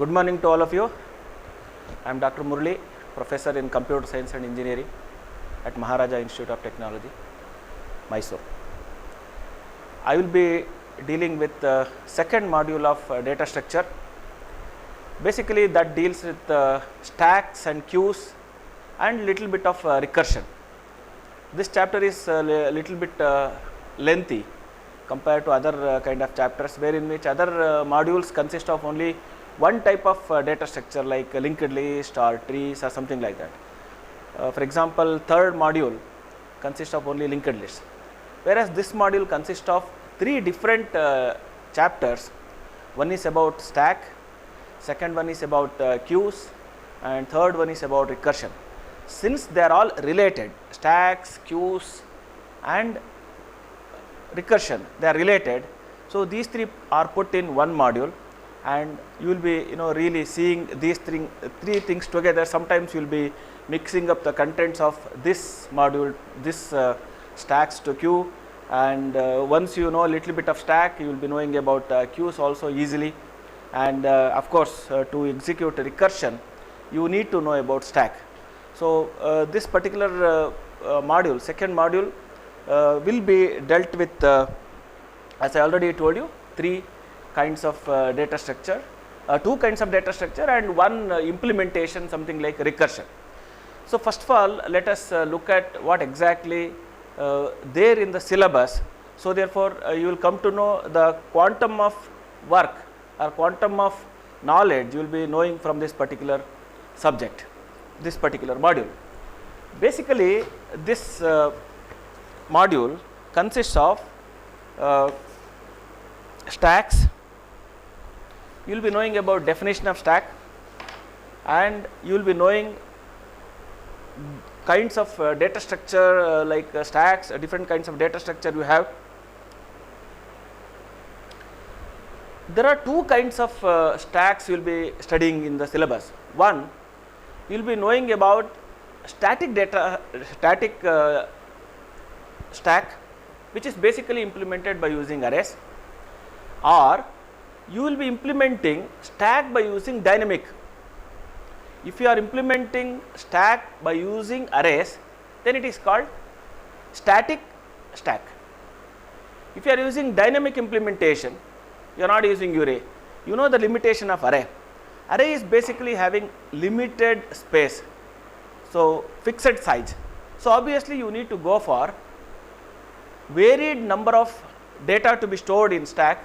Good morning to all of you. I am Dr. Murali, Professor in Computer Science and Engineering at Maharaja Institute of Technology, Mysore. I will be dealing with the second module of data structure. Basically, that deals with stacks and queues and little bit of recursion. This chapter is a little bit lengthy compared to other kind of chapters, wherein which other modules consist of only one type of data structure like linked list or trees or something like that. For example, third module consists of only linked lists, whereas this module consists of three different chapters. One is about stack, second one is about queues, and third one is about recursion. Since they are all related, stacks, queues and recursion, they are related, so these three are put in one module, and you will be really seeing these three things together. Sometimes you will be mixing up the contents of this module, this stacks to queue, and once you know a little bit of stack, you will be knowing about queues also easily, and of course to execute recursion you need to know about stack. So this particular module, second module, will be dealt with, as I already told you, three kinds of data structure, two kinds of data structure and one implementation, something like recursion. So first of all, let us look at what exactly there in the syllabus. So therefore you will come to know the quantum of work or quantum of knowledge you will be knowing from this particular subject, this particular module. Basically this module consists of stacks. You will be knowing about definition of stack, and you will be knowing kinds of data structure like stacks, different kinds of data structure you have. There are two kinds of stacks you will be studying in the syllabus. One, you will be knowing about static stack, which is basically implemented by using arrays, or you will be implementing stack by using dynamic. If you are implementing stack by using arrays, then it is called static stack. If you are using dynamic implementation, you are not using array. You know the limitation of array. Array is basically having limited space, so fixed size. So obviously you need to go for varied number of data to be stored in stack.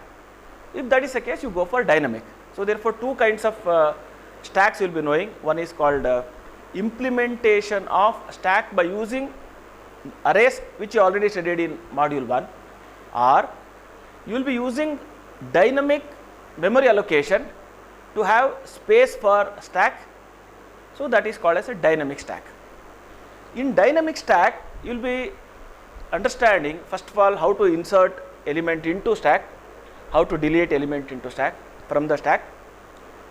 If that is the case, you go for dynamic. So therefore two kinds of stacks you will be knowing. One is called implementation of stack by using arrays, which you already studied in module 1, or you will be using dynamic memory allocation to have space for stack. So that is called as a dynamic stack. In dynamic stack, you will be understanding first of all how to insert element into stack, how to delete element into stack from the stack,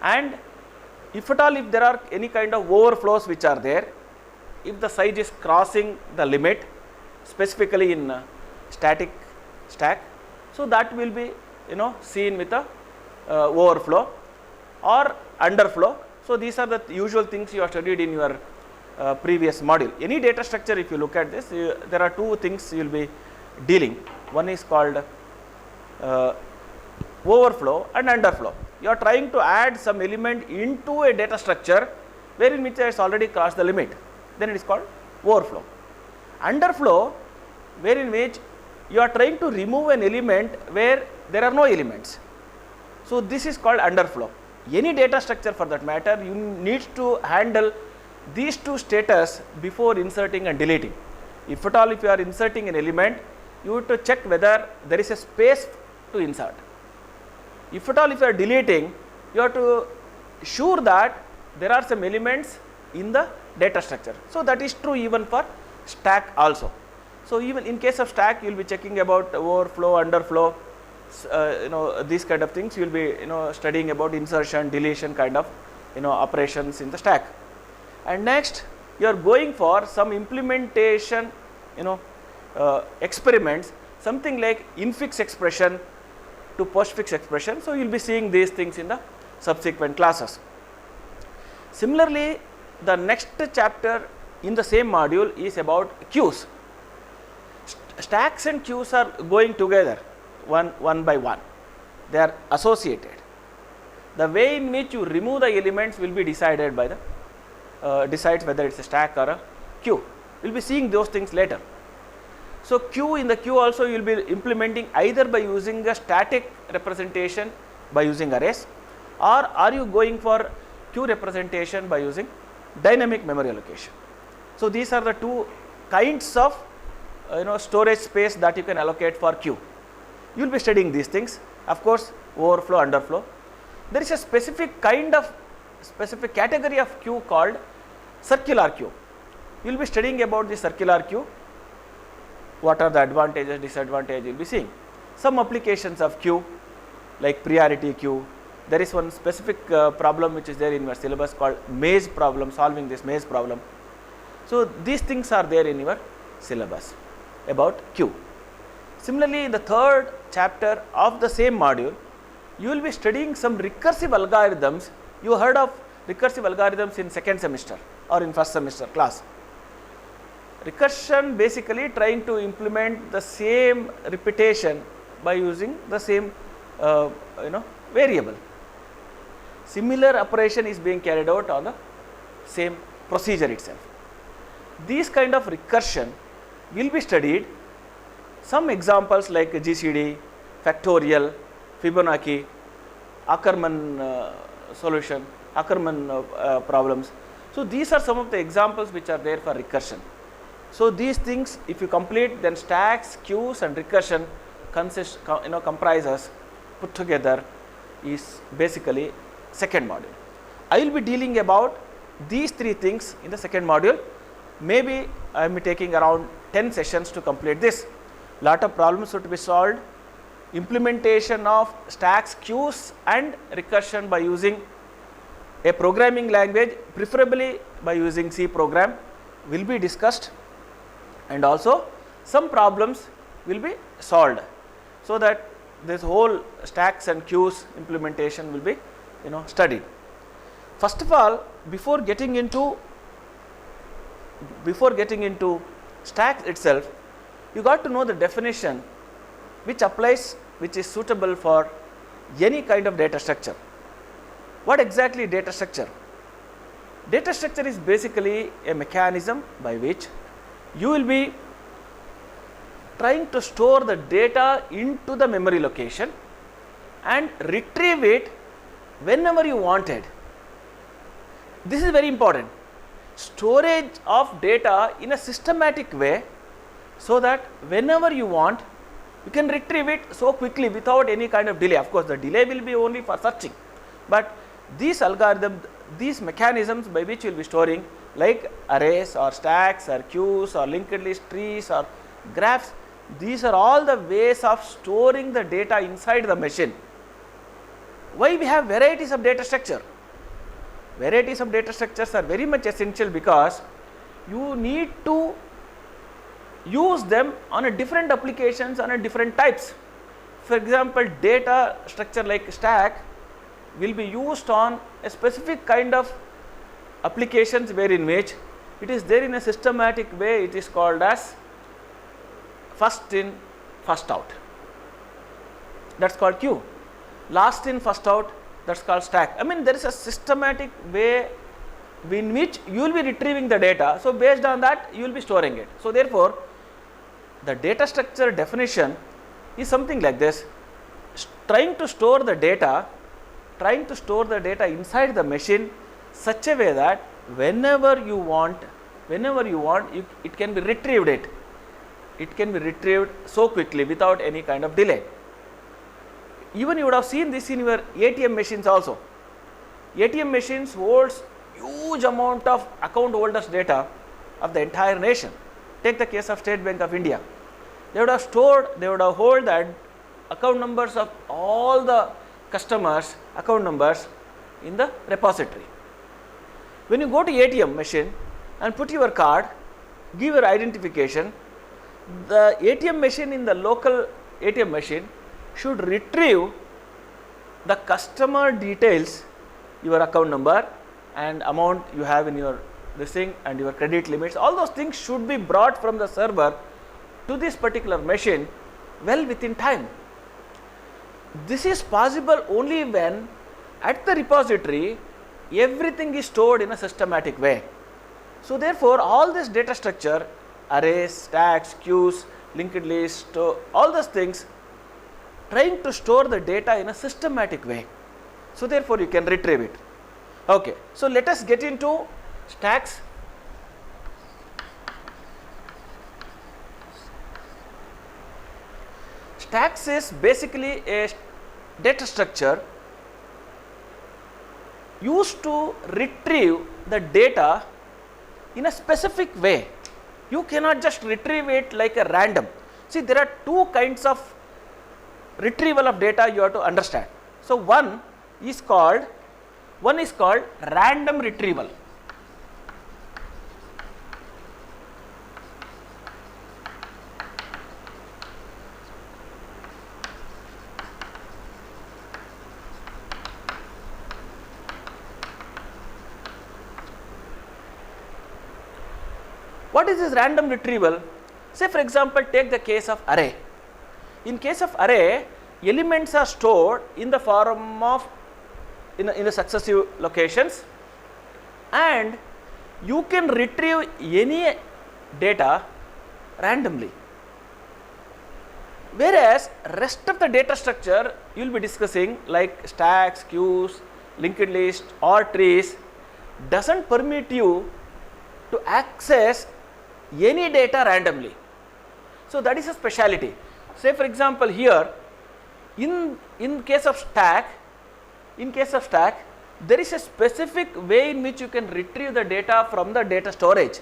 and if at all if there are any kind of overflows which are there, if the size is crossing the limit specifically in static stack, so that will be seen with a overflow or underflow. So these are the usual things you have studied in your previous module. Any data structure, if you look at this, there are two things you will be dealing. One is called overflow and underflow. You are trying to add some element into a data structure wherein which has already crossed the limit, then it is called overflow. Underflow, wherein which you are trying to remove an element where there are no elements. So this is called underflow. Any data structure for that matter, you need to handle these two status before inserting and deleting. If at all if you are inserting an element, you have to check whether there is a space to insert. If at all if you are deleting, you have to sure that there are some elements in the data structure. So that is true even for stack also. So even in case of stack, you will be checking about overflow, underflow, these kind of things. You will be studying about insertion, deletion kind of operations in the stack. And next you are going for some implementation experiments, something like infix expression to postfix expression. So you will be seeing these things in the subsequent classes. Similarly, the next chapter in the same module is about queues. Stacks and queues are going together one by one. They are associated. The way in which you remove the elements will be decided by the decides whether it's a stack or a queue. We'll be seeing those things later. So in the queue also you will be implementing either by using a static representation by using arrays, or are you going for queue representation by using dynamic memory allocation. So these are the two kinds of storage space that you can allocate for queue. You will be studying these things. Of course, overflow, underflow. There is a specific category of queue called circular queue. You will be studying about the circular queue. What are the advantages, disadvantages, you will be seeing. Some applications of queue like priority queue. There is one specific problem which is there in your syllabus called maze problem, solving this maze problem. So these things are there in your syllabus about queue. Similarly, in the third chapter of the same module, you will be studying some recursive algorithms. You heard of recursive algorithms in second semester or in first semester class. Recursion basically trying to implement the same repetition by using the same variable. Similar operation is being carried out on the same procedure itself. These kind of recursion will be studied. Some examples like GCD, factorial, Fibonacci, Ackermann solution, Ackermann problems. So these are some of the examples which are there for recursion. So these things, if you complete, then stacks, queues, and recursion comprises put together is basically second module. I will be dealing about these three things in the second module. Maybe I am taking around 10 sessions to complete this. Lot of problems to be solved. Implementation of stacks, queues, and recursion by using a programming language, preferably by using C program, will be discussed, and also some problems will be solved, so that this whole stacks and queues implementation will be studied. First of all, before getting into stacks itself, you got to know the definition which applies, which is suitable for any kind of data structure. What exactly data structure? Data structure is basically a mechanism by which you will be trying to store the data into the memory location and retrieve it whenever you wanted. This is very important. Storage of data in a systematic way, so that whenever you want, you can retrieve it so quickly without any kind of delay. Of course, the delay will be only for searching, but these algorithms, these mechanisms by which you will be storing, like arrays or stacks or queues or linked list trees or graphs, these are all the ways of storing the data inside the machine. Why we have varieties of data structure? Varieties of data structures are very much essential because you need to use them on a different applications, on a different types. For example, data structure like stack will be used on a specific kind of applications wherein which it is there in a systematic way. It is called as first in, first out. That's called queue. Last in, first out, that's called stack. I mean, there is a systematic way in which you will be retrieving the data. So based on that, you will be storing it. So therefore, the data structure definition is something like this: trying to store the data inside the machine such a way that whenever you want, it can be retrieved. It can be retrieved so quickly without any kind of delay. Even you would have seen this in your ATM machines also. ATM machines holds huge amount of account holders data of the entire nation. Take the case of State Bank of India. They would have hold that account numbers of all the customers' account numbers in the repository. When you go to ATM machine and put your card, give your identification, the ATM machine in the local ATM machine should retrieve the customer details your account number and amount you have in your this thing and your credit limits, all those things should be brought from the server to this particular machine well within time. This is possible only when at the repository everything is stored in a systematic way. So therefore, all this data structure, arrays, stacks, queues, linked list, all those things trying to store the data in a systematic way. So therefore, you can retrieve it. Okay, so let us get into stacks. Stacks is basically a data structure used to retrieve the data in a specific way. You cannot just retrieve it like a random. See, there are two kinds of retrieval of data you have to understand. So one is called random retrieval. What is this random retrieval? Say for example, take the case of array. In case of array, elements are stored in the form of in the successive locations, and you can retrieve any data randomly. Whereas rest of the data structure you will be discussing like stacks, queues, linked list or trees doesn't permit you to access any data randomly. So that is a speciality. Say for example here in case of stack, there is a specific way in which you can retrieve the data from the data storage.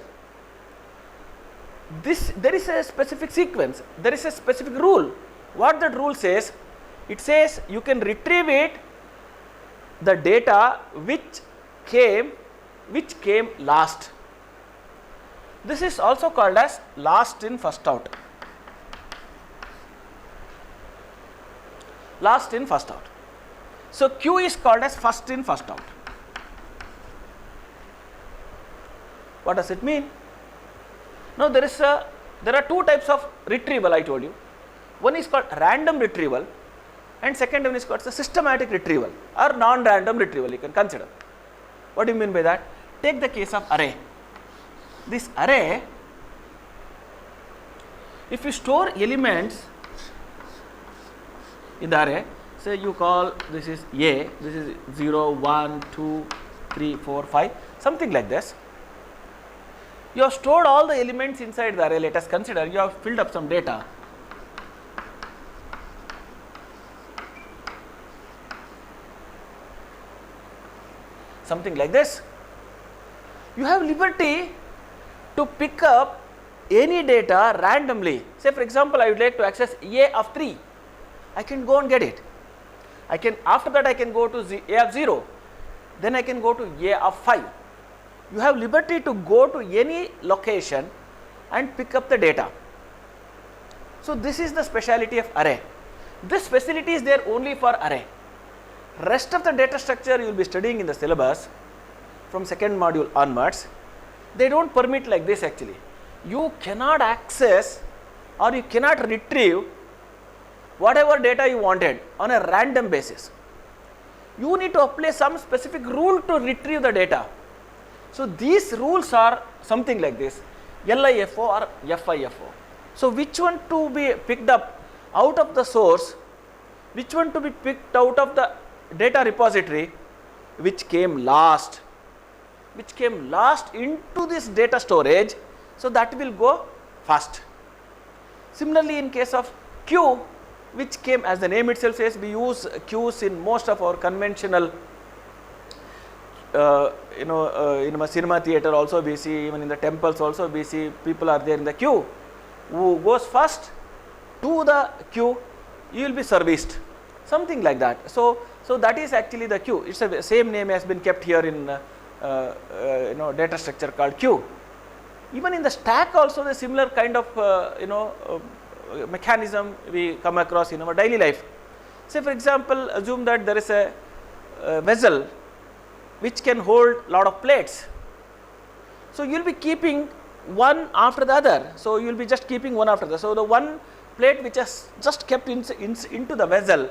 There is a specific sequence, there is a specific rule. What that rule says? It says you can retrieve it, the data which came last. This is also called as last in first out. Last in first out. So queue is called as first in first out. What does it mean? Now there are two types of retrieval I told you. One is called random retrieval and second one is called the systematic retrieval or non-random retrieval you can consider. What do you mean by that? Take the case of array. This array, if you store elements in the array, say you call this is A, this is 0, 1, 2, 3, 4, 5, something like this. You have stored all the elements inside the array. Let us consider you have filled up some data. Something like this. You have liberty to pick up any data randomly. Say for example, I would like to access A of 3. I can go and get it. After that I can go to A of 0. Then I can go to A of 5. You have liberty to go to any location and pick up the data. So this is the speciality of array. This facility is there only for array. Rest of the data structure you will be studying in the syllabus from second module onwards. They don't permit like this actually. You cannot access or you cannot retrieve whatever data you wanted on a random basis. You need to apply some specific rule to retrieve the data. So these rules are something like this, LIFO or FIFO. So which one to be picked up out of the source, which one to be picked out of the data repository, which came last into this data storage, so that will go first. Similarly, in case of queue, which came, as the name itself says, we use queues in most of our conventional in a cinema theater also we see, even in the temples also we see people are there in the queue. Who goes first to the queue, you will be serviced, something like that. So that is actually the queue. It's the same name has been kept here in data structure called queue. Even in the stack also the similar kind of mechanism we come across in our daily life. Say for example, assume that there is a vessel which can hold lot of plates. So you will be keeping one after the other. So you will be just keeping one after the other. So the one plate which has just kept into the vessel,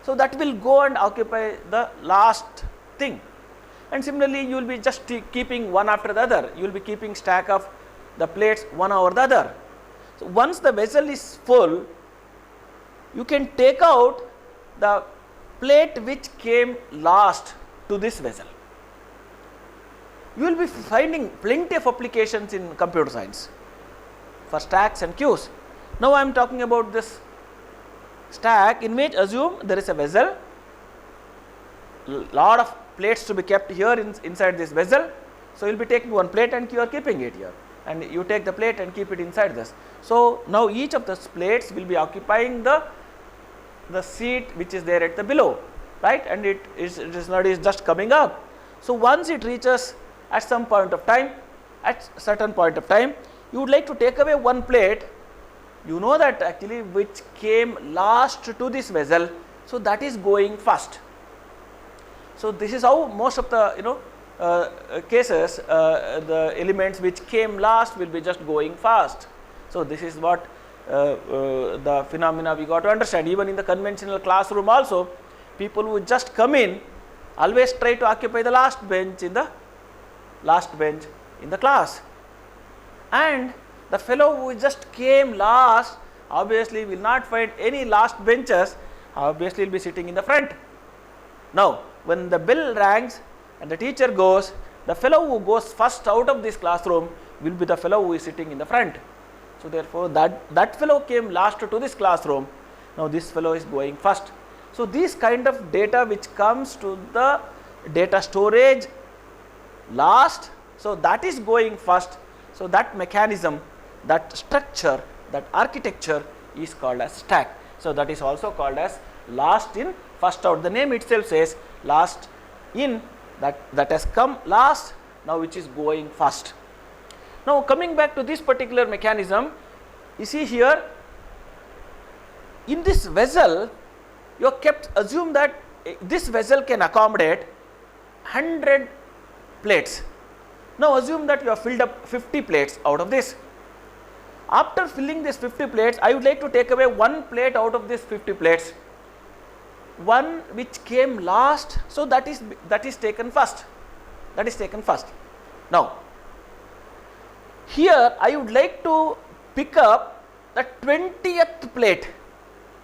so that will go and occupy the last thing. And similarly, you will be just keeping one after the other. You will be keeping stack of the plates one over the other. So once the vessel is full, you can take out the plate which came last to this vessel. You will be finding plenty of applications in computer science for stacks and queues. Now I am talking about this stack in which assume there is a vessel, lot of plates to be kept here inside this vessel. So you will be taking one plate and you are keeping it here, and you take the plate and keep it inside this. So now each of the plates will be occupying the seat which is there at the below, right, and it is just coming up. So once it reaches at some point of time, at certain point of time, you would like to take away one plate, you know that actually which came last to this vessel, so that is going first. So this is how most of the cases, the elements which came last will be just going fast. So this is what the phenomena we got to understand. Even in the conventional classroom also, people who just come in always try to occupy the last bench in the class, and the fellow who just came last obviously will not find any last benches, obviously will be sitting in the front. Now when the bell rings and the teacher goes, the fellow who goes first out of this classroom will be the fellow who is sitting in the front. So therefore that fellow came last to this classroom, now this fellow is going first. So this kind of data which comes to the data storage last, so that is going first. So that mechanism, that structure, that architecture is called as stack. So that is also called as last in, first out. The name itself says last in, that has come last, now which is going first. Now coming back to this particular mechanism, you see here in this vessel you have kept, assume that this vessel can accommodate 100 plates. Now assume that you have filled up 50 plates out of this. After filling this 50 plates, I would like to take away one plate out of this 50 plates, one which came last, so that is taken first, that is taken first. Now here I would like to pick up the 20th plate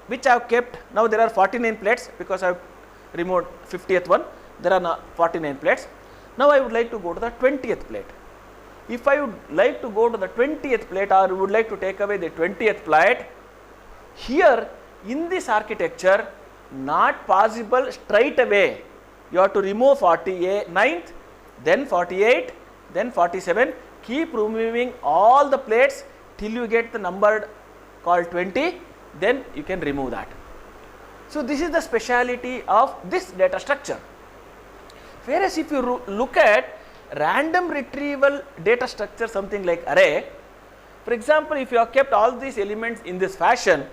which I have kept. Now there are 49 plates because I have removed 50th one, there are now 49 plates. Now I would like to go to the 20th plate. If I would like to go to the 20th plate, or would like to take away the 20th plate, here in this architecture not possible straight away. You have to remove 49th, then 48, then 47, keep removing all the plates till you get the number called 20, then you can remove that. So this is the speciality of this data structure. Whereas if you look at random retrieval data structure, something like array, for example, if you have kept all these elements in this fashion,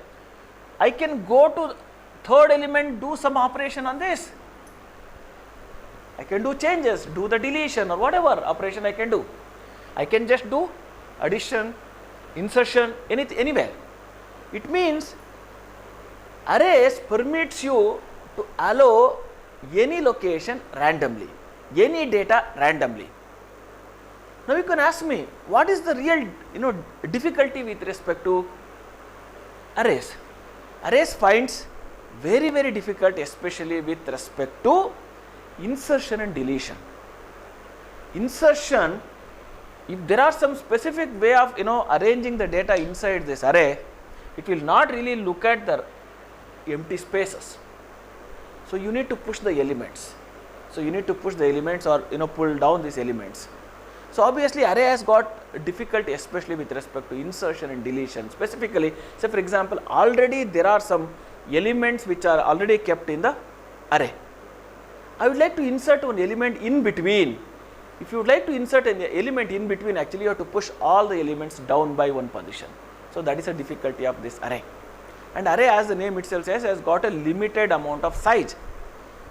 I can go to third element, do some operation on this. I can do changes, do the deletion or whatever operation I can do. I can just do addition, insertion, anywhere. It means arrays permits you to allow any location randomly, any data randomly. Now you can ask me, what is the real difficulty with respect to arrays? Arrays finds very difficult, especially with respect to insertion and deletion. Insertion, if there are some specific way of arranging the data inside this array, it will not really look at the empty spaces. So you need to push the elements. So you need to push the elements or pull down these elements. So obviously array has got difficulty, especially with respect to insertion and deletion. Specifically, say for example, already there are some elements which are already kept in the array. I would like to insert one element in between. If you would like to insert an element in between, actually you have to push all the elements down by one position. So that is a difficulty of this array. And array, as the name itself says, has got a limited amount of size.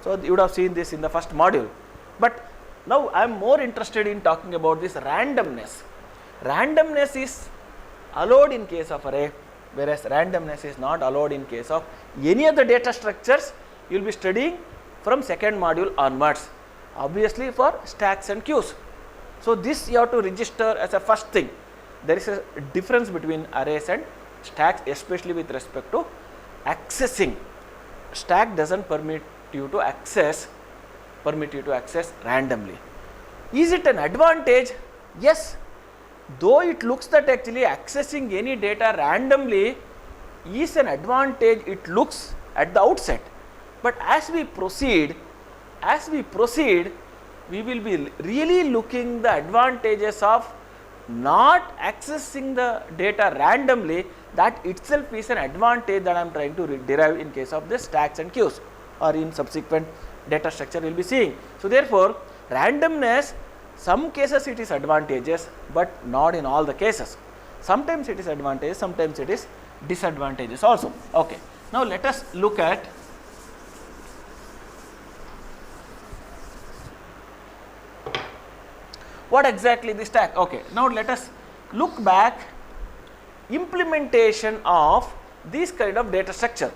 So you would have seen this in the first module. But now I am more interested in talking about this randomness. Randomness is allowed in case of array, whereas randomness is not allowed in case of any of the data structures you will be studying from second module onwards, obviously for stacks and queues. So this you have to register as a first thing. There is a difference between arrays and stacks, especially with respect to accessing. Stack doesn't permit you to access randomly. Is it an advantage? Yes, though it looks that actually accessing any data randomly is an advantage, it looks at the outset, but as we proceed, we will be really looking the advantages of not accessing the data randomly. That itself is an advantage that I am trying to derive in case of the stacks and queues, or in subsequent data structure we will be seeing. So therefore, randomness, some cases it is advantageous, but not in all the cases. Sometimes it is advantageous, sometimes it is disadvantageous also. Okay. Now let us look at what exactly the stack. Okay. Now let us look back implementation of this kind of data structure.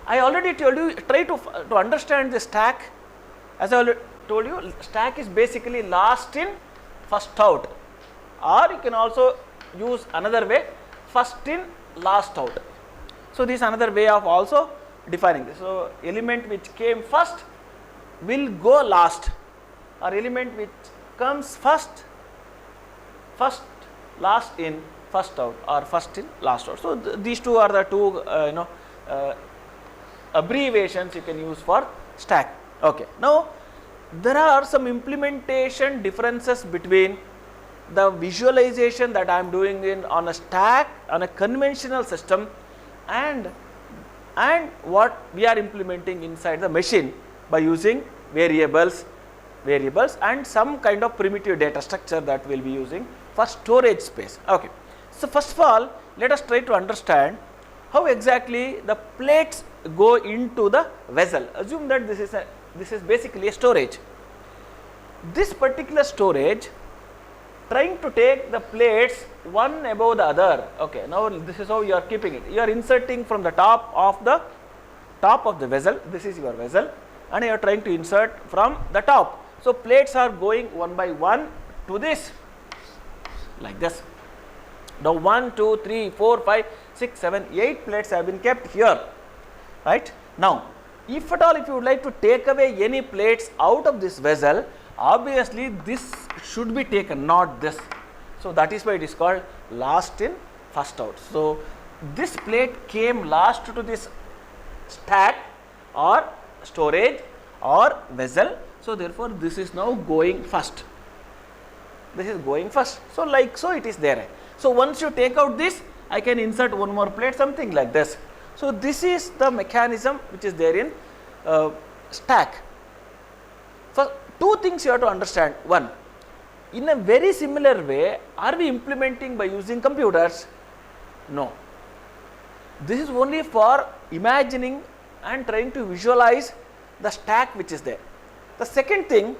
I already told you, try to understand the stack. As I already told you, stack is basically last in, first out, or you can also use another way, first in, last out. So this is another way of also defining this. So element which came first will go last, or element which comes first, last in, first out, or first in, last out. So these two are the two abbreviations you can use for stack. Okay. Now there are some implementation differences between the visualization that I am doing on a stack, on a conventional system, and what we are implementing inside the machine by using variables and some kind of primitive data structure that we will be using for storage space. Okay. So first of all, let us try to understand how exactly the plates go into the vessel. Assume that this is basically a storage. This particular storage trying to take the plates one above the other. Okay, now this is how you are keeping it. You are inserting from the top of the vessel. This is your vessel, and you are trying to insert from the top. So plates are going one by one to this, like this. Now 1, 2, 3, 4, 5, 6, 7, 8 plates have been kept here, right? Now, if at all if you would like to take away any plates out of this vessel, obviously this should be taken, not this. So that is why it is called last in, first out. So this plate came last to this stack or storage or vessel. So therefore this is now going first. This is going first. So like so it is there. So once you take out this, I can insert one more plate, something like this. So this is the mechanism which is there in stack. First, two things you have to understand. One, in a very similar way, are we implementing by using computers? No. This is only for imagining and trying to visualize the stack which is there. The second thing,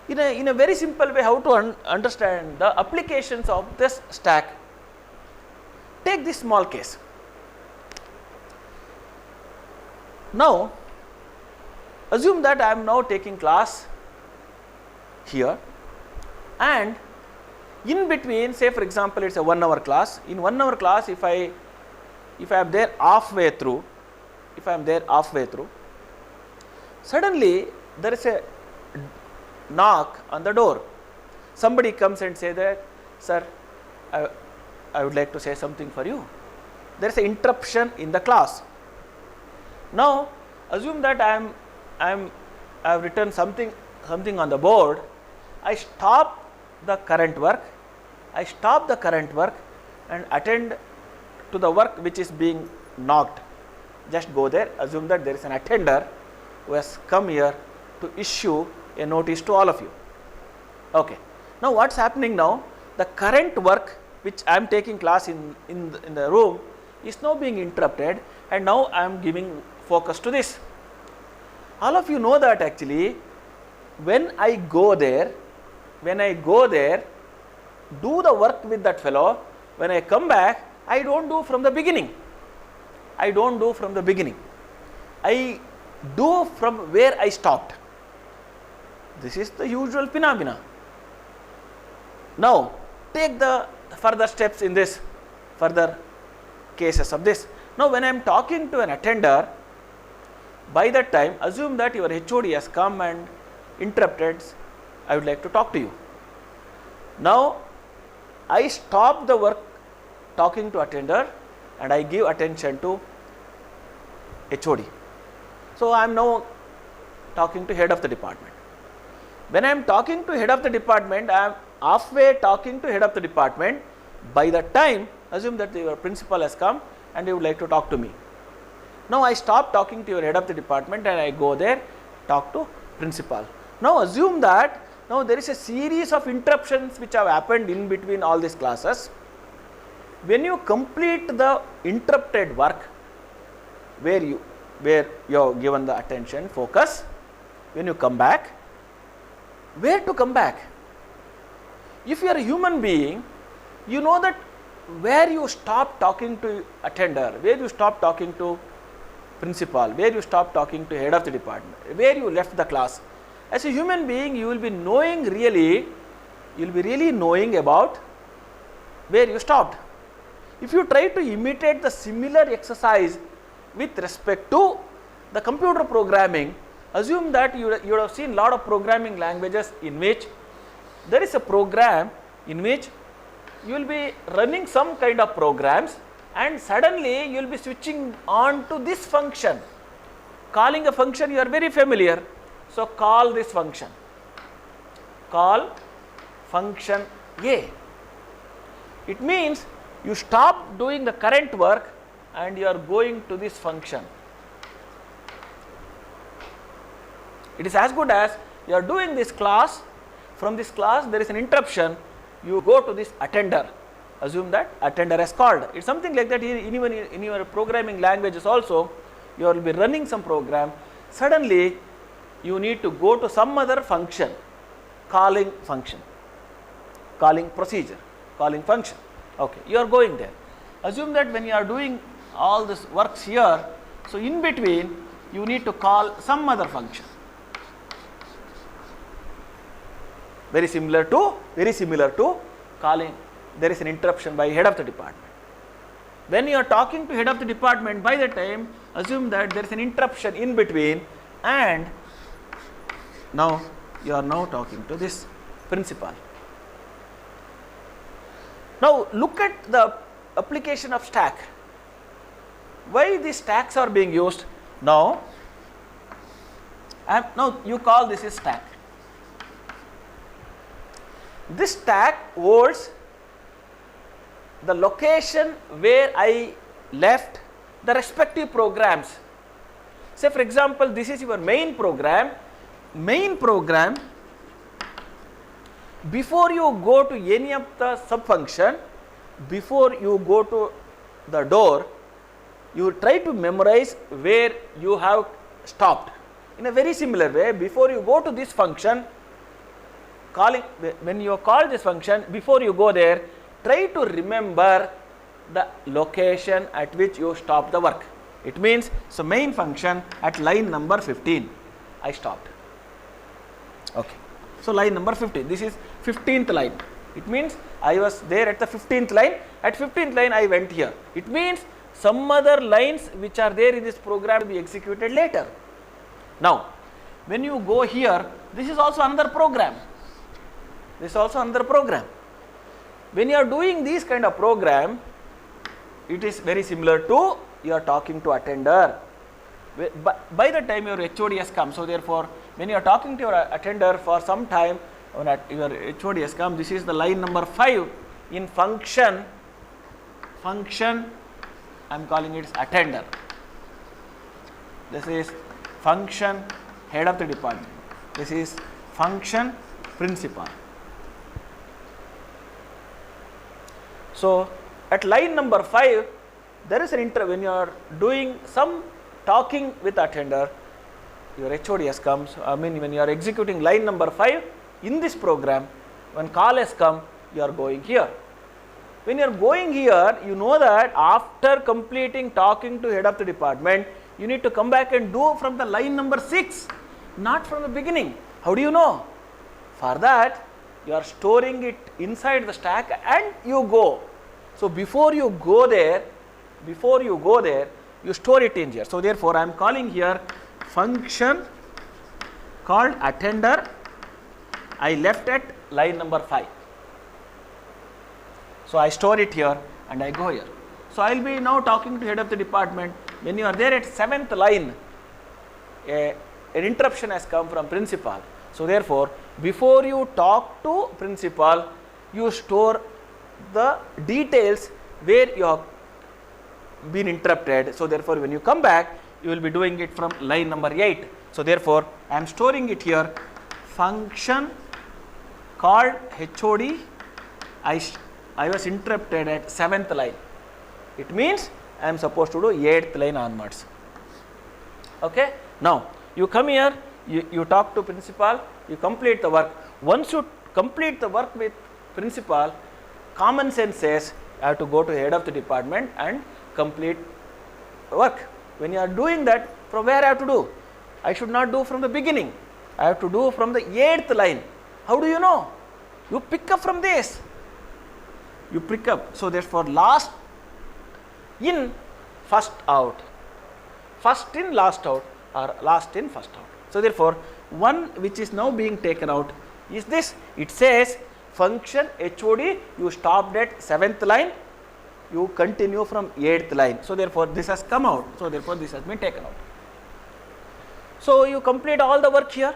in a very simple way, how to understand the applications of this stack. Take this small case. Now, assume that I am now taking class here, and in between, say for example, it is a 1 hour class. In 1 hour class, if I am there halfway through, suddenly there is a knock on the door. Somebody comes and say that, sir, I would like to say something for you. There is an interruption in the class. Now assume that I have written something on the board. I stop the current work. And attend to the work which is being knocked. Just go there. Assume that there is an attender who has come here to issue a notice to all of you. Okay. Now what's happening now? The current work which I am taking class in the room is now being interrupted, and now I am giving focus to this. All of you know that actually when I go there, do the work with that fellow, when I come back, I don't do from the beginning. I do from where I stopped. This is the usual phenomena. Now, take the further steps in this, further cases of this. Now, when I am talking to an attender, by that time, assume that your HOD has come and interrupted, I would like to talk to you. Now, I stop the work talking to attender and I give attention to HOD. So, I am now talking to head of the department. When I am talking to head of the department, I am halfway talking to head of the department. By that time, assume that your principal has come and you would like to talk to me. Now, I stop talking to your head of the department and I go there, talk to principal. Now, assume that now there is a series of interruptions which have happened in between all these classes. When you complete the interrupted work, where you have given the attention, focus, when you come back, where to come back? If you are a human being, you know that where you stop talking to attender, where you stop talking to principal, where you stop talking to head of the department, where you left the class. As a human being, you will be really knowing about where you stopped. If you try to imitate the similar exercise with respect to the computer programming, assume that you would have seen lot of programming languages in which there is a program in which you will be running some kind of programs and suddenly you will be switching on to this function. Calling a function you are very familiar. So, call this function, call function A. It means you stop doing the current work and you are going to this function. It is as good as you are doing this class, from this class there is an interruption, you go to this attender, assume that attender has called. It is something like that in your programming languages also, you will be running some program, suddenly you need to go to some other function, calling function, calling procedure, calling function. Okay, you are going there. Assume that when you are doing all this works here, so in between you need to call some other function. Very similar to calling, there is an interruption by head of the department. When you are talking to head of the department, by the time, assume that there is an interruption in between and now you are now talking to this principal. Now, look at the application of stack. Why these stacks are being used? Now you call this is stack. This stack holds the location where I left the respective programs. Say for example, this is your main program. Before you go to any of the sub-function, before you go to the door, you try to memorize where you have stopped. In a very similar way, before you go to this function, when you call this function, before you go there, try to remember the location at which you stopped the work. It means, so main function at line number 15, I stopped. Okay. So, line number 15, this is 15th line. It means I was there at the 15th line, at 15th line I went here. It means some other lines which are there in this program will be executed later. Now, when you go here, this is also another program. When you are doing these kind of program, it is very similar to you are talking to attender. By the time your HOD has come, so therefore, when you are talking to your attender for some time, when your HOD has come, this is the line number 5 in function, I am calling it attender. This is function head of the department. This is function principal. So, at line number 5, there is an when you are doing some talking with attender, your HOD has come. So, I mean, when you are executing line number 5 in this program, when call has come, you are going here. When you are going here, you know that after completing talking to head of the department, you need to come back and do from the line number 6, not from the beginning. How do you know? For that, you are storing it inside the stack and you go. So, before you go there, you store it in here. So, therefore, I am calling here function called attender. I left at line number 5. So, I store it here and I go here. So, I will be now talking to head of the department. When you are there at 7th line, an interruption has come from principal. So, therefore, before you talk to principal, you store the details where you have been interrupted. So, therefore, when you come back, you will be doing it from line number 8. So, therefore, I am storing it here, function called HOD. I was interrupted at 7th line. It means I am supposed to do 8th line onwards. Okay. Now, you come here, you talk to principal, you complete the work. Once you complete the work with principal, common sense says you have to go to head of the department and complete work. When you are doing that, from where I have to do? I should not do from the beginning. I have to do from the 8th line. How do you know? You pick up from this. You pick up. So, therefore, last in, first out. First in, last out, or last in, first out. So, therefore, one which is now being taken out is this. It says function HOD, you stopped at 7th line, you continue from 8th line. So, therefore, this has come out. So, therefore, this has been taken out. So, you complete all the work here.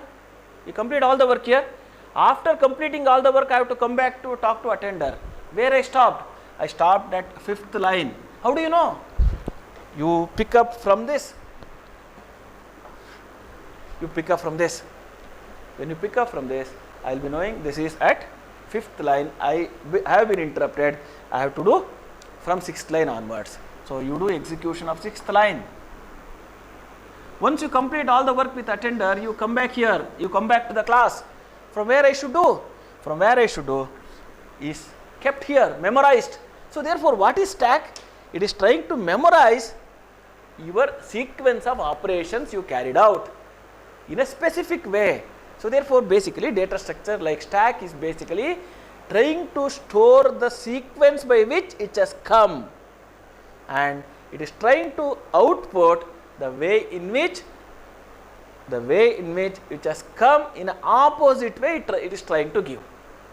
After completing all the work, I have to come back to talk to attender. Where I stopped? I stopped at 5th line. How do you know? You pick up from this. You pick up from this. When you pick up from this, I will be knowing this is at 5th line. I have been interrupted. I have to do from 6th line onwards. So, you do execution of 6th line. Once you complete all the work with attender, you come back here. You come back to the class. From where I should do? From where I should do is kept here, memorized. So, therefore, what is stack? It is trying to memorize your sequence of operations you carried out in a specific way. So, therefore, basically data structure like stack is basically trying to store the sequence by which it has come, and it is trying to output the way in which it has come in an opposite way it is trying to give.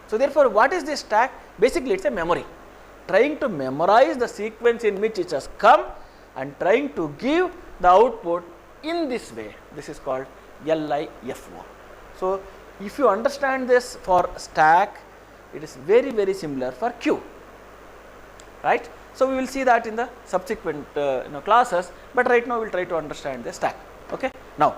So, therefore, what is this stack? Basically, it is a memory, trying to memorize the sequence in which it has come and trying to give the output in this way. This is called LIFO. So, if you understand this for stack, it is very, very similar for queue, right. So, we will see that in the subsequent classes, but right now we will try to understand the stack. Okay. Now,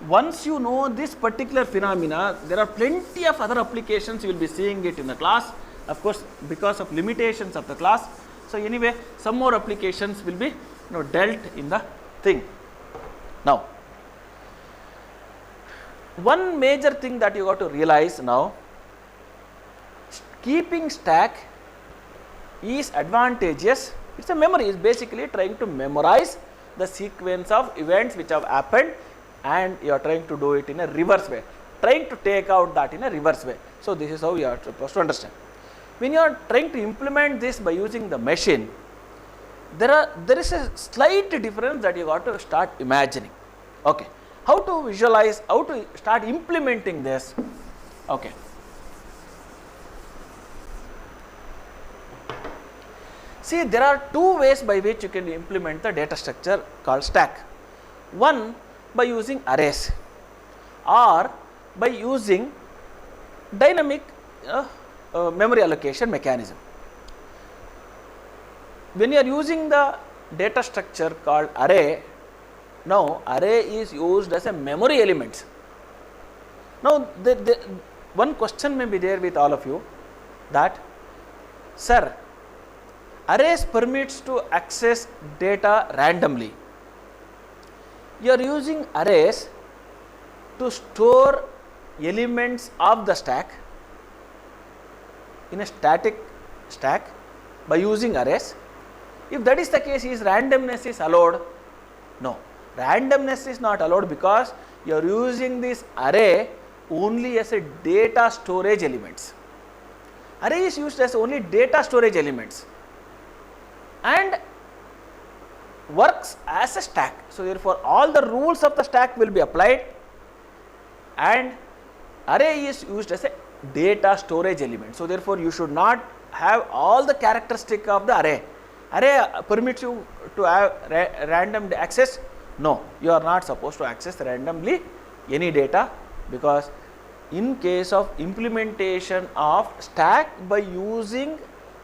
once you know this particular phenomena, there are plenty of other applications you will be seeing it in the class, of course, because of limitations of the class. So, anyway, some more applications will be dealt in the thing. Now, one major thing that you got to realize now, keeping stack is advantageous. It is a memory, it is basically trying to memorize the sequence of events which have happened, and you are trying to do it in a reverse way, trying to take out that in a reverse way. So, this is how you are supposed to understand. When you are trying to implement this by using the machine, there is a slight difference that you got to start imagining. Okay. How to visualize, how to start implementing this? Okay. See, there are two ways by which you can implement the data structure called stack. One, by using arrays, or by using dynamic memory allocation mechanism. When you are using the data structure called array, now array is used as a memory element. Now, one question may be there with all of you, that, sir, arrays permits to access data randomly. You are using arrays to store elements of the stack in a static stack by using arrays? If that is the case, is randomness is allowed? No, randomness is not allowed because you are using this array only as a data storage elements. Array is used as only data storage elements and works as a stack. So therefore all the rules of the stack will be applied, and array is used as a data storage element. So therefore you should not have all the characteristic of the array. Array permits you to have random access. No, you are not supposed to access randomly any data, because in case of implementation of stack by using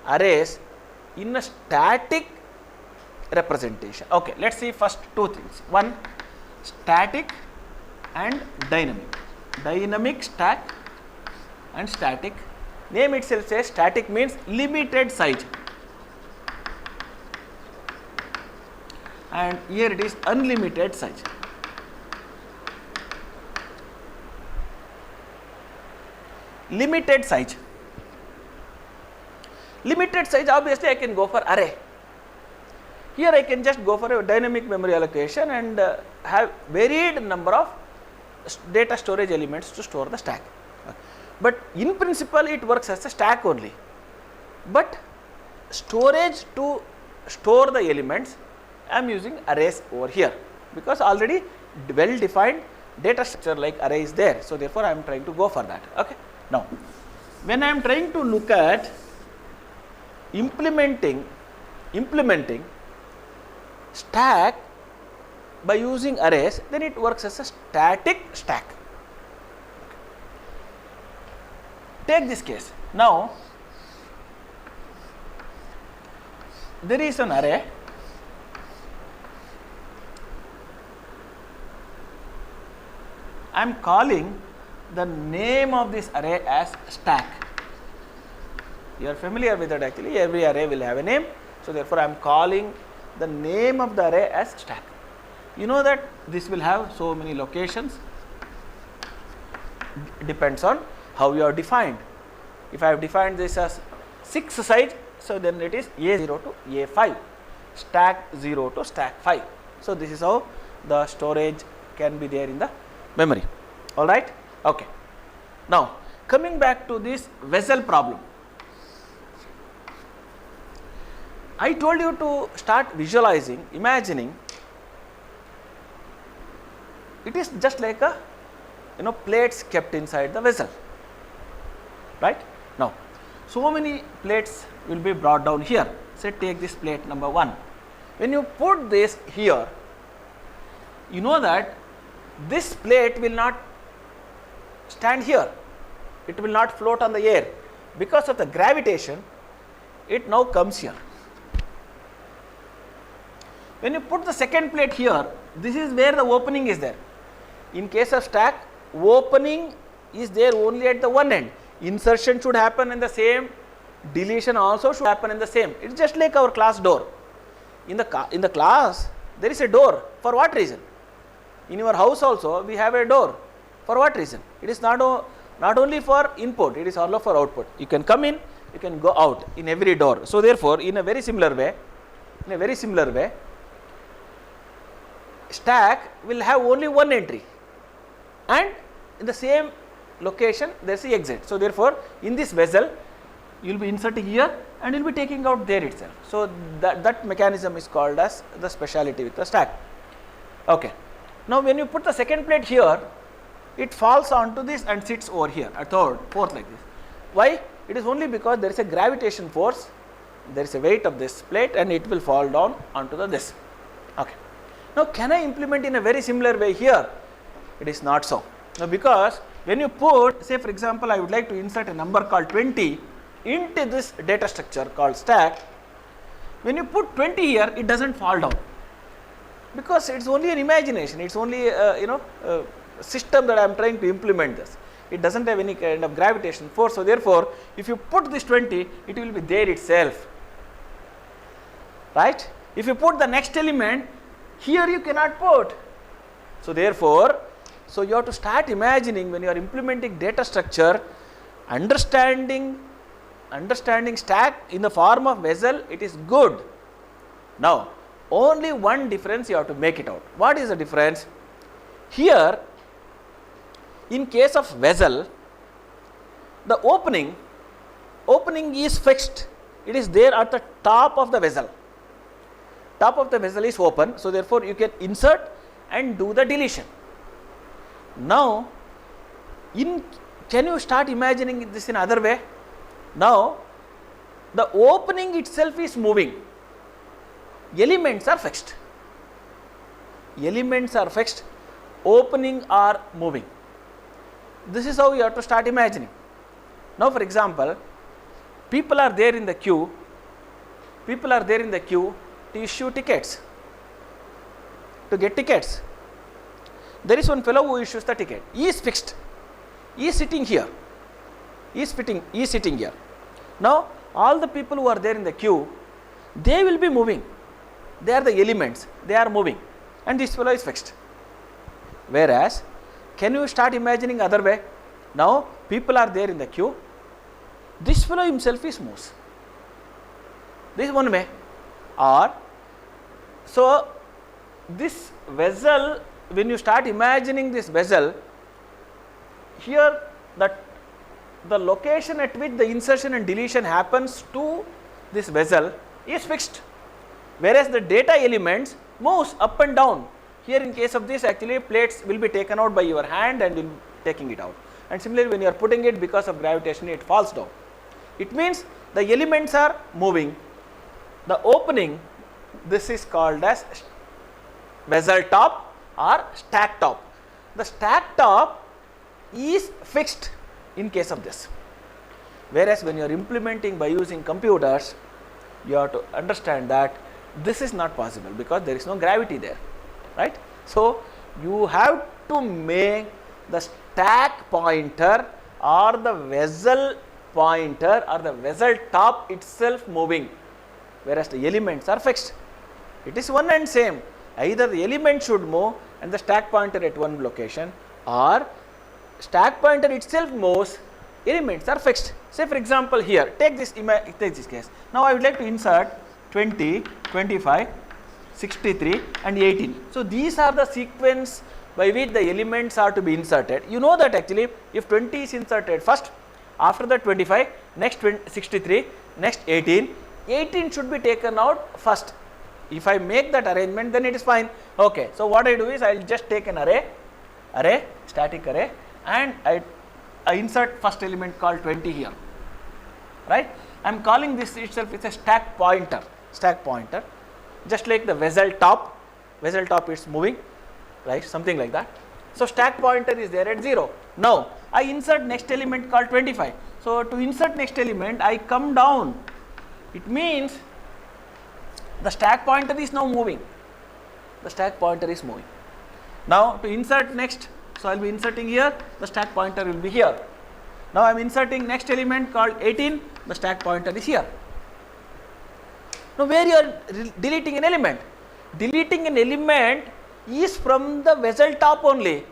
arrays in a static representation. Okay, let us see first two things. One, static and dynamic. Dynamic stack and static. Name itself says static means limited size, and here it is unlimited size. Limited size. Limited size, obviously I can go for array. Here I can just go for a dynamic memory allocation and have varied number of data storage elements to store the stack. But in principle it works as a stack only. But storage to store the elements, I am using arrays over here, because already well defined data structure like array is there. So therefore I am trying to go for that. Okay. Now, when I am trying to look at implementing stack by using arrays, then it works as a static stack. Take this case. Now, there is an array. I am calling the name of this array as stack. You are familiar with that actually, every array will have a name. So therefore I am calling the name of the array as stack. You know that this will have so many locations, depends on how you are defined. If I have defined this as 6 size, so then it is A0 to A5, stack 0 to stack 5. So this is how the storage can be there in the memory. All right. Okay. Now coming back to this vessel problem, I told you to start visualizing, imagining. It is just like a plates kept inside the vessel, right? Now so many plates will be brought down here. Say take this plate number 1. When you put this here, you know that this plate will not stand here, it will not float on the air. Because of the gravitation, it now comes here. When you put the second plate here, this is where the opening is there. In case of stack, opening is there only at the one end. Insertion should happen in the same, deletion also should happen in the same. It is just like our class door. In the class, there is a door. For what reason? In your house also, we have a door. For what reason? It is not only for input, it is also for output. You can come in, you can go out in every door. So therefore, in a very similar way, stack will have only one entry, and in the same location there is the exit. So therefore, in this vessel, you will be inserting here and you will be taking out there itself. So that mechanism is called as the speciality with the stack. Okay. Now when you put the second plate here, it falls onto this and sits over here, a third, fourth like this. Why? It is only because there is a gravitation force, there is a weight of this plate and it will fall down onto this. Okay. Now can I implement in a very similar way here? It is not so. Now because when you put, say for example, I would like to insert a number called 20 into this data structure called stack. When you put 20 here, it does not fall down, because it is only an imagination, it is only system that I am trying to implement this. It does not have any kind of gravitation force. So therefore, if you put this 20, it will be there itself, right? If you put the next element, here you cannot put. So therefore, So you have to start imagining when you are implementing data structure, understanding stack in the form of vessel, it is good. Now only one difference you have to make it out. What is the difference? Here in case of vessel, the opening is fixed. It is there at the top of the vessel. Top of the vessel is open, so therefore you can insert and do the deletion. Now can you start imagining this in other way? Now the opening itself is moving. Elements are fixed. Opening are moving. This is how you have to start imagining. Now for example, people are there in the queue to issue tickets, to get tickets. There is one fellow who issues the ticket. He is fixed. He is sitting here. Now all the people who are there in the queue, they will be moving. They are the elements. They are moving, and this fellow is fixed. Whereas, can you start imagining other way? Now people are there in the queue. This fellow himself is moves. This is one way. Or so this vessel, when you start imagining this vessel, here the location at which the insertion and deletion happens to this vessel is fixed, whereas the data elements moves up and down. Here in case of this, actually plates will be taken out by your hand and will be taking it out, and similarly when you are putting it, because of gravitation it falls down. It means the elements are moving. The opening, this is called as vessel top or stack top. The stack top is fixed in case of this, whereas when you are implementing by using computers, you have to understand that this is not possible because there is no gravity there, right? So you have to make the stack pointer or the vessel pointer or the vessel top itself moving, whereas the elements are fixed. It is one and same. Either the element should move and the stack pointer at one location, or stack pointer itself moves, elements are fixed. Say for example here, take this case. Now I would like to insert 20, 25, 63 and 18. So these are the sequence by which the elements are to be inserted. You know that actually if 20 is inserted first, after that 25, next 63, next 18 should be taken out first. If I make that arrangement, then it is fine. Okay, so what I do is I will just take an array, static array, and I insert first element called 20 here, right? I am calling this itself, it's a stack pointer, just like the vessel top is moving, right? Something like that. So stack pointer is there at 0. Now I insert next element called 25. So to insert next element, I come down. It means the stack pointer is now moving. Now to insert next, so I will be inserting here, the stack pointer will be here. Now I am inserting next element called 18, the stack pointer is here. Now where you are deleting an element? Deleting an element is from the vessel top only.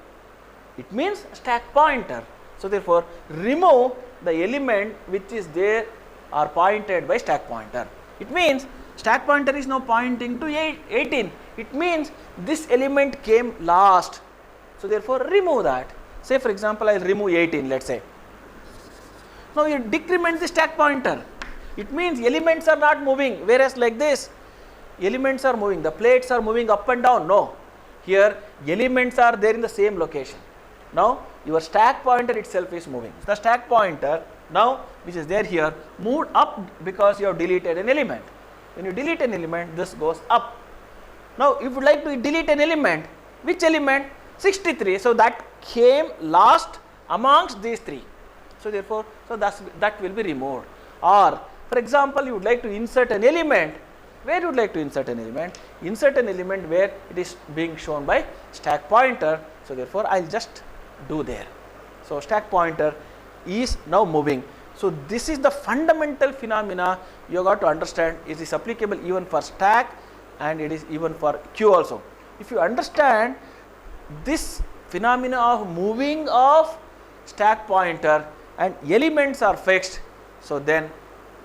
It means stack pointer. So therefore remove the element which is there or pointed by stack pointer. It means stack pointer is now pointing to 18. It means this element came last. So therefore remove that. Say for example I will remove 18, let's say. Now you decrement the stack pointer. It means elements are not moving, whereas like this elements are moving, the plates are moving up and down. No, here elements are there in the same location. Now your stack pointer itself is moving. The stack pointer now which is there here moved up because you have deleted an element. When you delete an element, this goes up. Now if you would like to delete an element, which element? 63. So that came last amongst these three. So therefore, that will be removed. Or for example, you would like to insert an element. Where you would like to insert an element? Insert an element where it is being shown by stack pointer. So therefore I will just do there. So stack pointer is now moving. So this is the fundamental phenomena you got to understand. It is applicable even for stack and it is even for queue also. If you understand this phenomena of moving of stack pointer and elements are fixed. So then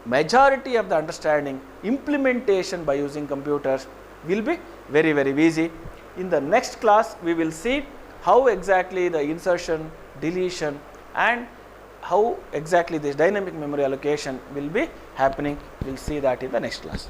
majority of the understanding implementation by using computers will be very, very easy. In the next class we will see how exactly the insertion, deletion and how exactly this dynamic memory allocation will be happening. We will see that in the next class.